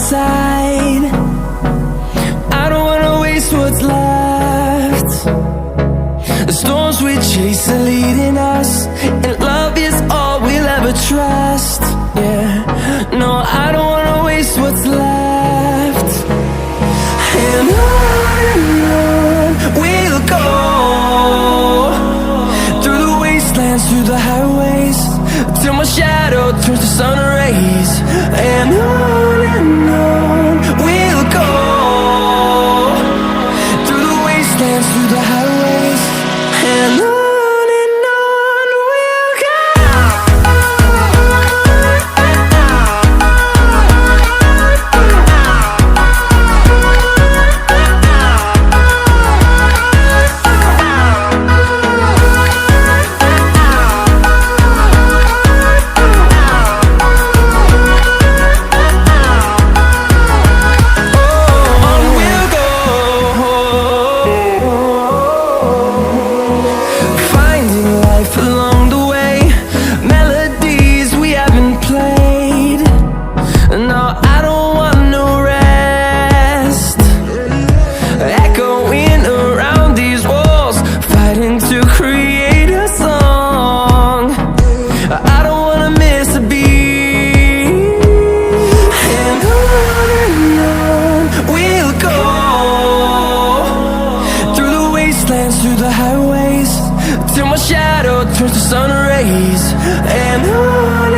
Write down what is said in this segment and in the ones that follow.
side. I don't wanna waste what's left. The storms we chase are leading us, and love is all we'll ever trust. Yeah, no, I don't wanna waste what's left. And on we'll go, through the wastelands, through the highways, till my shadow turns to sun rays. And on we'll go, through the wastelands, through the highways, and on we'll go. Through the highways, till my shadow turns to sun rays. And on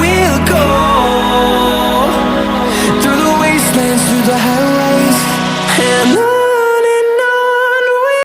we'll go, through the wastelands, through the highways.